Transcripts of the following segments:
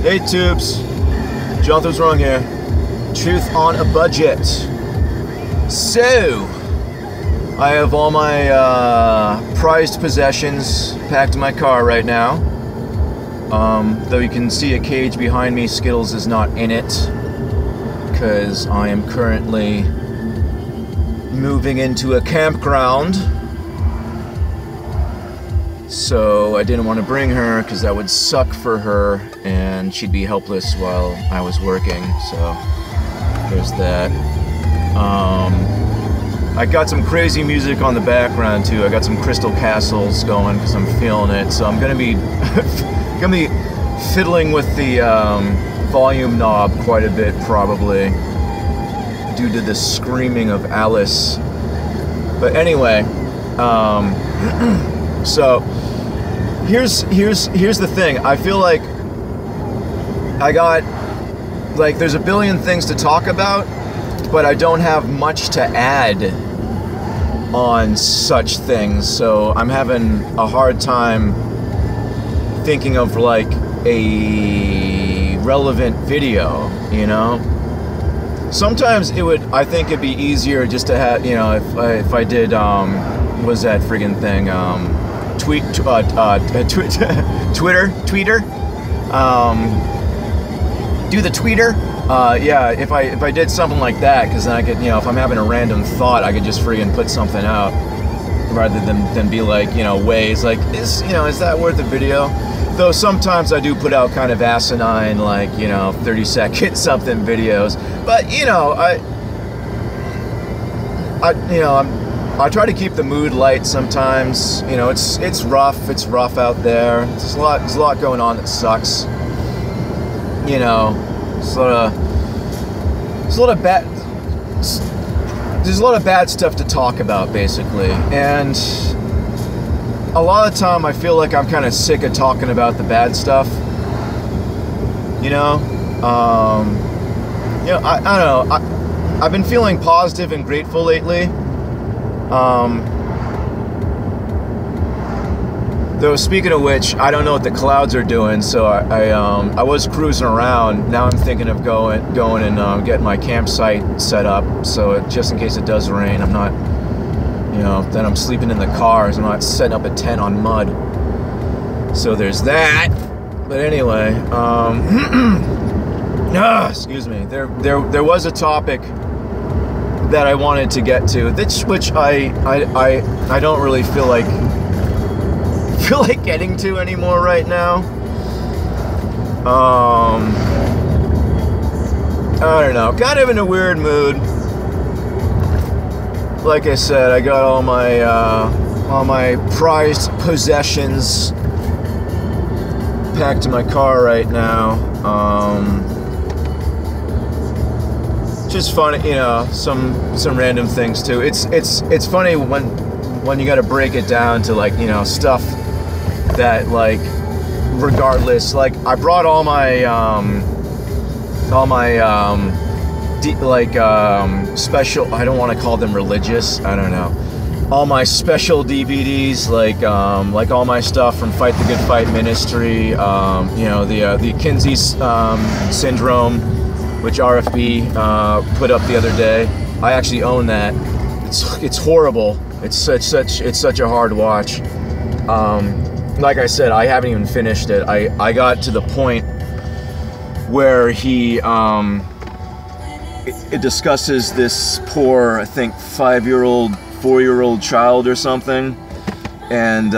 Hey Tubes, Jonathan's wrong here. Truth on a budget. So, I have all my prized possessions packed in my car right now. Though you can see a cage behind me, Skittles is not in it, because I am currently moving into a campground. So I didn't want to bring her because that would suck for her and she'd be helpless while I was working, so there's that. I got some crazy music on the background too. I got some Crystal Castles going because I'm feeling it, so I'm gonna be fiddling with the volume knob quite a bit probably due to the screaming of Alice. But anyway, so here's the thing. I feel like I got, like, there's a billion things to talk about, but I don't have much to add on such things. So I'm having a hard time thinking of like a relevant video, you know? Sometimes I think it'd be easier just to have, you know, if I did, what's that friggin' thing? Tweeter? Do the tweeter? Yeah, if I did something like that, because then I could, you know, if I'm having a random thought, I could just friggin' put something out, rather than be like, you know, ways, like, is that worth a video? Though sometimes I do put out kind of asinine, like, you know, 30-second something videos, but, you know, I try to keep the mood light sometimes. You know, it's rough out there. There's a lot going on that sucks. You know, there's a lot of bad stuff to talk about, basically. And a lot of the time I feel like I'm kind of sick of talking about the bad stuff. You know? You know, I don't know. I've been feeling positive and grateful lately. Though speaking of which, I don't know what the clouds are doing, so I was cruising around. Now I'm thinking of going and getting my campsite set up, so just in case it does rain, I'm not, you know, then I'm sleeping in the cars. I'm not setting up a tent on mud. So there's that. But anyway, excuse me. There was a topic that I wanted to get to, which I don't really feel like getting to anymore right now. I don't know, kind of in a weird mood. Like I said, I got all my prized possessions packed in my car right now. Just funny, you know, some random things too. It's funny when you got to break it down to, like, you know, stuff that, like, regardless, like, I brought all my special, I don't want to call them religious, I don't know, all my special DVDs, like all my stuff from Fight the Good Fight Ministry, you know, the Kinsey syndrome, which RFB put up the other day. I actually own that. It's horrible. It's such a hard watch. Like I said, I haven't even finished it. I got to the point where it discusses this poor, I think, 5-year-old, 4-year-old child or something, and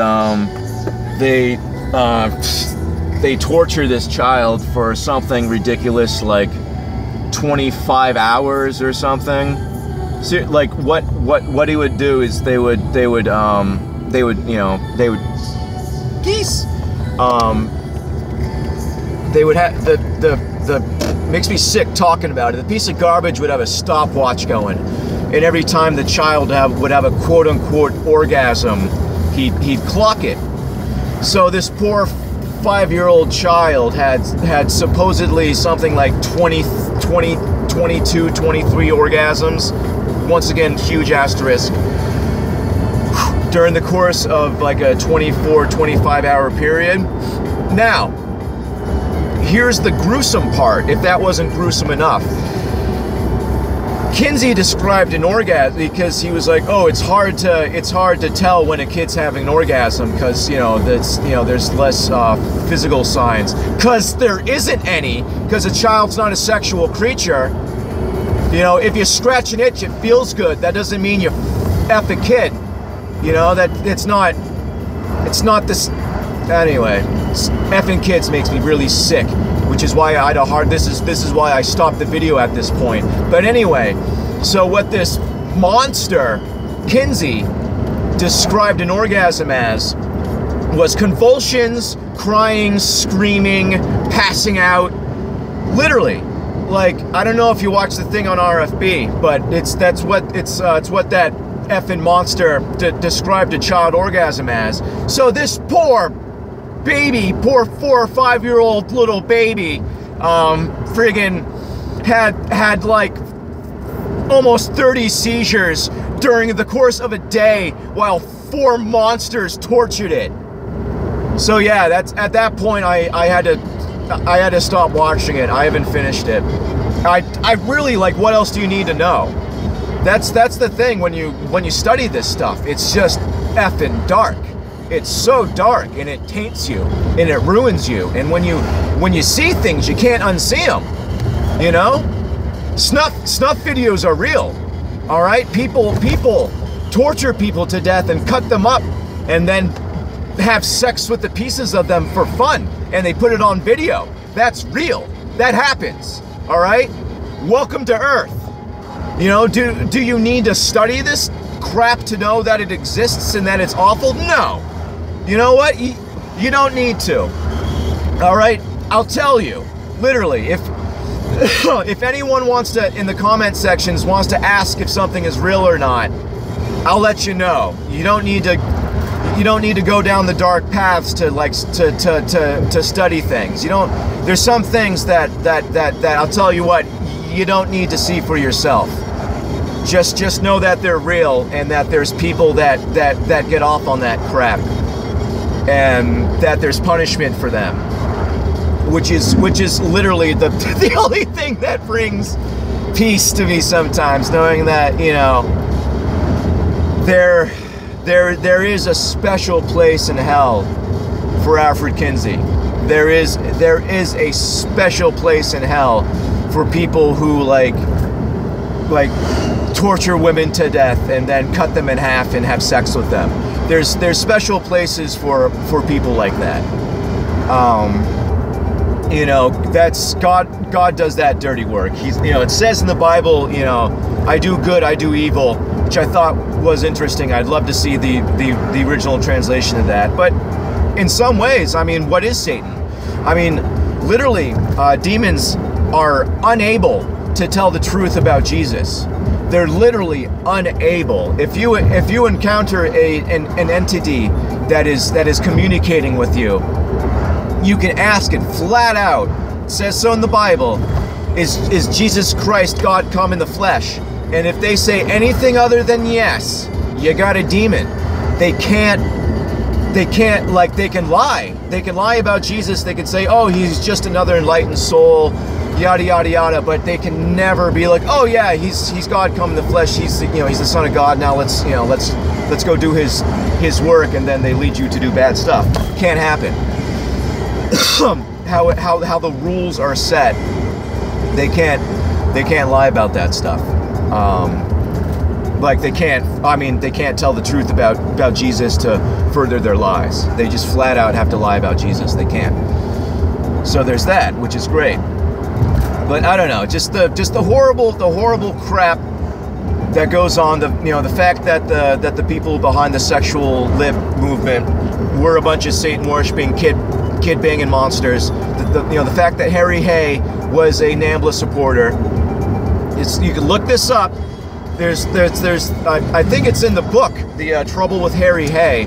they torture this child for something ridiculous like 25 hours or something. So, like, what he would do is they would geese. They would have the makes me sick talking about it. The piece of garbage would have a stopwatch going, and every time the child would have a quote-unquote orgasm, he'd clock it. So this poor 5-year-old child had supposedly something like 22, 23 orgasms. Once again, huge asterisk. During the course of like a 24, 25 hour period. Now, here's the gruesome part, if that wasn't gruesome enough. Kinsey described an orgasm because he was like, oh, it's hard to tell when a kid's having an orgasm because, there's less physical signs. Because there isn't any, because a child's not a sexual creature. If you scratch an itch, it feels good. That doesn't mean you F a kid. That it's not this. Anyway, effing kids makes me really sick, which is why this is why I stopped the video at this point. But anyway, so what this monster Kinsey described an orgasm as was convulsions, crying, screaming, passing out, literally. Like, I don't know if you watched the thing on RFB, but it's what that effing monster described a child orgasm as. So this poor 4 or 5 year old little baby, friggin' had like almost 30 seizures during the course of a day while 4 monsters tortured it. So yeah, that's at that point I had to stop watching it. I haven't finished it. I really, like, what else do you need to know? That's the thing when you study this stuff. It's just effing dark. It's so dark, and it taints you, and it ruins you. And when you see things, you can't unsee them. Snuff videos are real. All right, people torture people to death and cut them up, and then have sex with the pieces of them for fun, and they put it on video. That's real. That happens. All right. Welcome to Earth. Do you need to study this crap to know that it exists and that it's awful? No. You know what? You don't need to. All right? I'll tell you. Literally, if anyone wants to, in the comment sections, wants to ask if something is real or not, I'll let you know. You don't need to go down the dark paths to study things. There's some things that I'll tell you what, you don't need to see for yourself. Just know that they're real, and that there's people that get off on that crap, and that there's punishment for them, which is literally the only thing that brings peace to me sometimes, knowing that there is a special place in hell for Alfred Kinsey. There is a special place in hell for people who like torture women to death and then cut them in half and have sex with them. There's special places for people like that. That's God does that dirty work. It says in the Bible, I do good, I do evil, which I thought was interesting. I'd love to see the original translation of that. But in some ways, what is Satan? Literally, demons are unable to tell the truth about Jesus. They're literally unable. If you encounter an entity that is communicating with you, you can ask it flat out. It says so in the Bible. Is Jesus Christ God come in the flesh? And if they say anything other than yes, you got a demon. They can lie. They can lie about Jesus. They can say, oh, he's just another enlightened soul, yada yada yada, but they can never be like, oh yeah, he's God come in the flesh, he's the Son of God, now let's go do his work, and then they lead you to do bad stuff. Can't happen. how the rules are set, they can't lie about that stuff. They can't tell the truth about Jesus to further their lies. They just flat out have to lie about Jesus. They can't. So there's that, which is great. But I don't know, just the horrible crap that goes on. The fact that the people behind the sexual lib movement were a bunch of Satan worshiping, kid banging monsters. The fact that Harry Hay was a NAMBLA supporter. You can look this up. There's I think it's in the book, The Trouble with Harry Hay,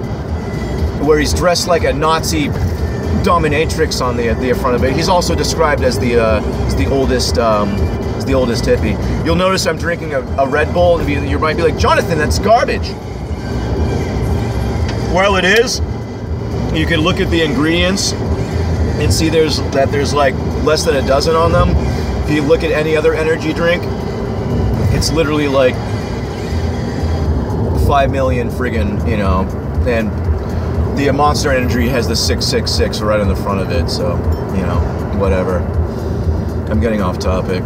where he's dressed like a Nazi dominatrix on the front of it. He's also described as the oldest hippie. You'll notice I'm drinking a Red Bull, and you might be like, Jonathan, that's garbage. Well, it is. You can look at the ingredients. and see there's like less than a dozen on them. If you look at any other energy drink, it's literally like 5 million friggin', you know, and the Monster Energy has the 666 right on the front of it, so, you know, whatever. I'm getting off topic.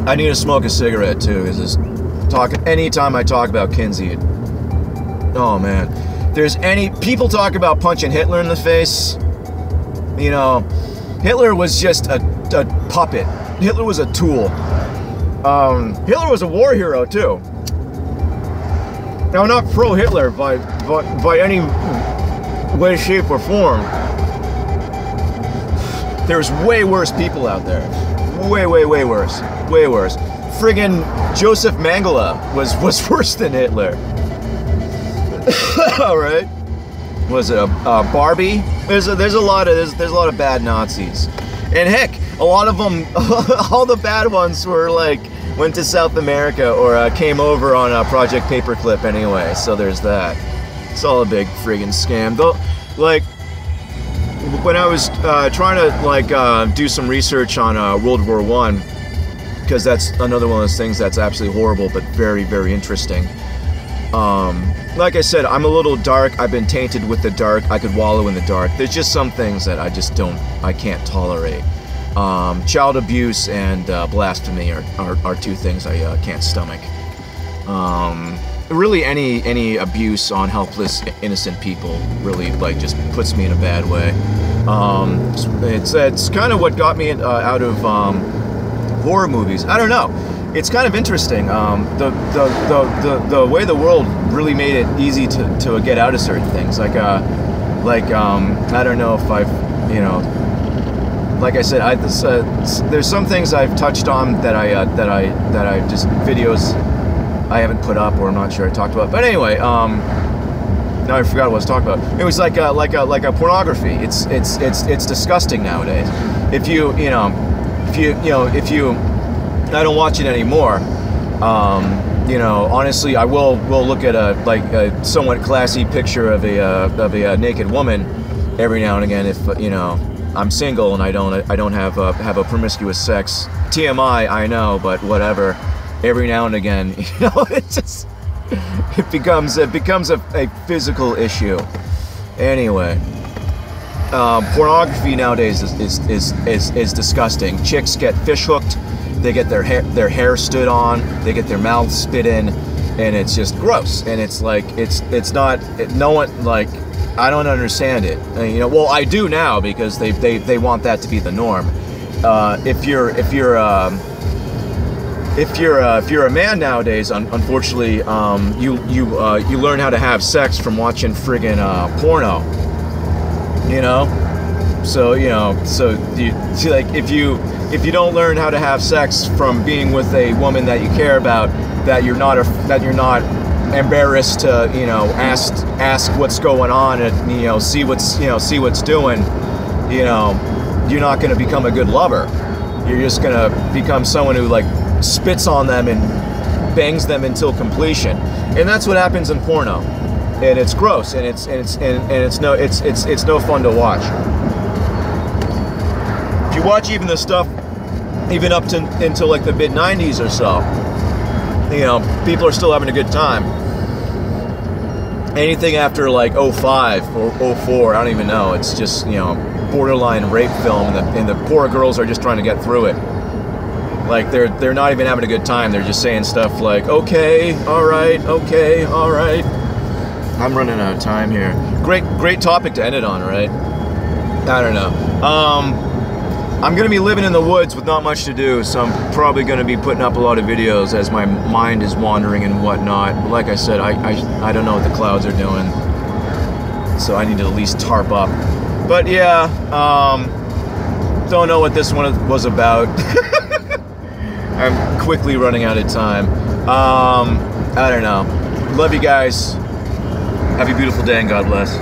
I need to smoke a cigarette too, because anytime I talk about Kinsey, oh man. There's people talk about punching Hitler in the face. You know, Hitler was just a puppet. Hitler was a tool. Hitler was a war hero too. Now, I'm not pro-Hitler by any way, shape, or form. There's way worse people out there. Way worse. Way worse. Friggin' Joseph Mengele was worse than Hitler. All right. Was it a Barbie? There's a lot of bad Nazis, and heck, a lot of them, all the bad ones were like went to South America or came over on Project Paperclip anyway. So there's that. It's all a big friggin' scam. Though, like when I was trying to like do some research on World War I, because that's another one of those things that's absolutely horrible but very interesting. Like I said, I'm a little dark. I've been tainted with the dark. I could wallow in the dark. There's just some things that I can't tolerate. Child abuse and blasphemy are two things I can't stomach. Really, any abuse on helpless, innocent people really like just puts me in a bad way. It's kind of what got me out of horror movies. I don't know. It's kind of interesting. The way the world really made it easy to get out of certain things. I don't know if I've, you know, like I said, there's some things I've touched on that I just videos I haven't put up or I'm not sure I talked about. But anyway, now I forgot what I was talking about. It was like a pornography. It's disgusting nowadays. If you I don't watch it anymore. You know, honestly, I will look at a somewhat classy picture of a naked woman every now and again if you know I'm single and I don't have a promiscuous sex. TMI, I know, but whatever. Every now and again, you know, it becomes a physical issue. Anyway, pornography nowadays is disgusting. Chicks get fish hooked. They get their hair stood on, they get their mouths spit in, and it's just gross. And it's like no one, like, I don't understand it. You know, well, I do now because they want that to be the norm. If you're a man nowadays, unfortunately, you learn how to have sex from watching friggin' porno. You know, so you see, like, if you don't learn how to have sex from being with a woman that you care about, that you're not embarrassed to, you know, ask what's going on and, you know, see what's doing, you know, you're not going to become a good lover. You're just going to become someone who like spits on them and bangs them until completion. And that's what happens in porno. And it's gross, and it's no fun to watch. If you watch even the stuff even up to until like the mid-90s or so, you know, people are still having a good time. Anything after like 05 or 04, I don't even know. It's just, you know, borderline rape film, and the poor girls are just trying to get through it. Like they're not even having a good time. They're just saying stuff like, okay, all right, okay, all right. I'm running out of time here. Great topic to end it on, right? I don't know. I'm going to be living in the woods with not much to do, so I'm probably going to be putting up a lot of videos as my mind is wandering and whatnot. But like I said, I don't know what the clouds are doing, so I need to at least tarp up. But yeah, don't know what this one was about. I'm quickly running out of time. I don't know. Love you guys. Have a beautiful day and God bless.